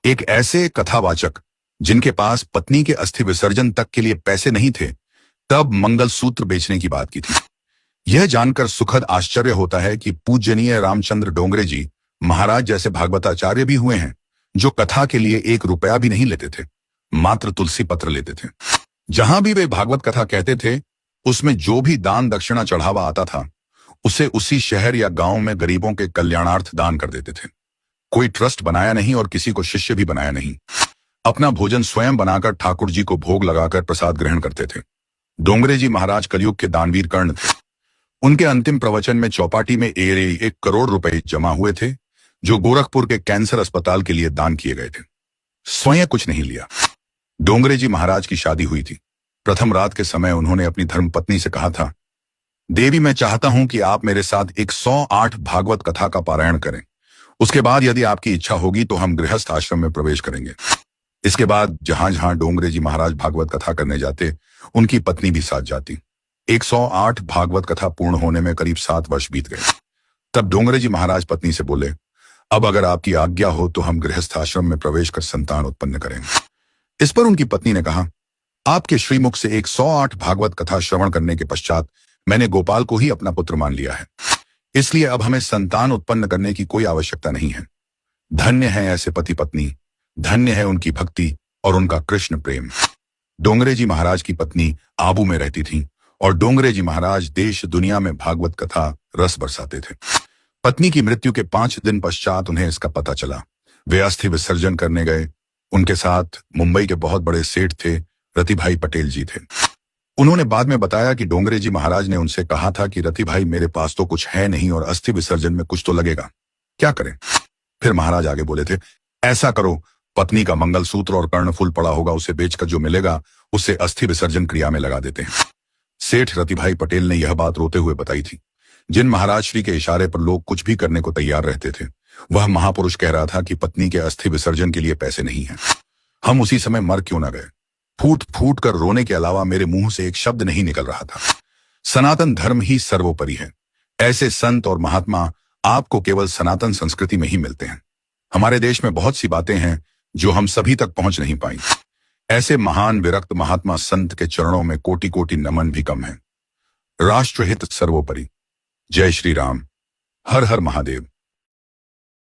एक ऐसे कथावाचक जिनके पास पत्नी के अस्थि विसर्जन तक के लिए पैसे नहीं थे, तब मंगलसूत्र बेचने की बात की थी। यह जानकर सुखद आश्चर्य होता है कि पूजनीय रामचंद्र डोंगरे जी महाराज जैसे भागवताचार्य भी हुए हैं, जो कथा के लिए 1 रुपया भी नहीं लेते थे, मात्र तुलसी पत्र लेते थे। जहां भी वे भागवत कथा कहते थे, उसमें जो भी दान दक्षिणा चढ़ावा आता था, उसे उसी शहर या गांव में गरीबों के कल्याणार्थ दान कर देते थे। कोई ट्रस्ट बनाया नहीं और किसी को शिष्य भी बनाया नहीं। अपना भोजन स्वयं बनाकर ठाकुर जी को भोग लगाकर प्रसाद ग्रहण करते थे। डोंगरे जी महाराज कलयुग के दानवीर कर्ण थे। उनके अंतिम प्रवचन में चौपाटी में 1 करोड़ रुपए जमा हुए े, जो गोरखपुर के कैंसर अस्पताल के लिए दान किए गए थे। स्वयं कुछ नहीं लिया। डोंगरे जी महाराज की शादी हुई थी। प्रथम रात के समय उन्होंने अपनी धर्मपत्नी से कहा था, देवी, मैं चाहता हूं कि आप मेरे साथ 108 भागवत कथा का पारायण करें। उसके बाद यदि आपकी इच्छा होगी तो हम गृहस्थ आश्रम में प्रवेश करेंगे। इसके बाद जहां जहां डोंगरे जी महाराज भागवत कथा करने जाते, उनकी पत्नी भी साथ जाती। 108 भागवत कथा पूर्ण होने में करीब 7 वर्ष बीत गए। तब डोंगरे जी महाराज पत्नी से बोले, अब अगर आपकी आज्ञा हो तो हम गृहस्थ आश्रम में प्रवेश कर संतान उत्पन्न करेंगे। इस पर उनकी पत्नी ने कहा, आपके श्रीमुख से 108 भागवत कथा श्रवण करने के पश्चात मैंने गोपाल को ही अपना पुत्र मान लिया है, इसलिए अब हमें संतान उत्पन्न करने की कोई आवश्यकता नहीं है। धन्य है ऐसे पति पत्नी, धन्य है उनकी भक्ति और उनका कृष्ण प्रेम। डोंगरे जी महाराज की पत्नी आबू में रहती थी और डोंगरे जी महाराज देश दुनिया में भागवत कथा रस बरसाते थे। पत्नी की मृत्यु के 5 दिन पश्चात उन्हें इसका पता चला। वे अस्थि विसर्जन करने गए। उनके साथ मुंबई के बहुत बड़े सेठ थे, रतिभाई पटेल जी थे। उन्होंने बाद में बताया कि डोंगरे जी महाराज ने उनसे कहा था कि रतिभाई, मेरे पास तो कुछ है नहीं और अस्थि विसर्जन में कुछ तो लगेगा, क्या करें? फिर महाराज आगे बोले थे, ऐसा करो, पत्नी का मंगलसूत्र और कर्णफूल पड़ा होगा, उसे बेचकर जो मिलेगा उसे अस्थि विसर्जन क्रिया में लगा देते हैं। सेठ रतिभाई पटेल ने यह बात रोते हुए बताई थी। जिन महाराज श्री के इशारे पर लोग कुछ भी करने को तैयार रहते थे, वह महापुरुष कह रहा था कि पत्नी के अस्थि विसर्जन के लिए पैसे नहीं हैं। हम उसी समय मर क्यों न गए? फूट फूट कर रोने के अलावा मेरे मुंह से एक शब्द नहीं निकल रहा था। सनातन धर्म ही सर्वोपरि है। ऐसे संत और महात्मा आपको केवल सनातन संस्कृति में ही मिलते हैं। हमारे देश में बहुत सी बातें हैं जो हम सभी तक पहुंच नहीं पाई। ऐसे महान विरक्त महात्मा संत के चरणों में कोटि कोटि नमन भी कम है। राष्ट्रहित सर्वोपरि। जय श्री राम। हर हर महादेव।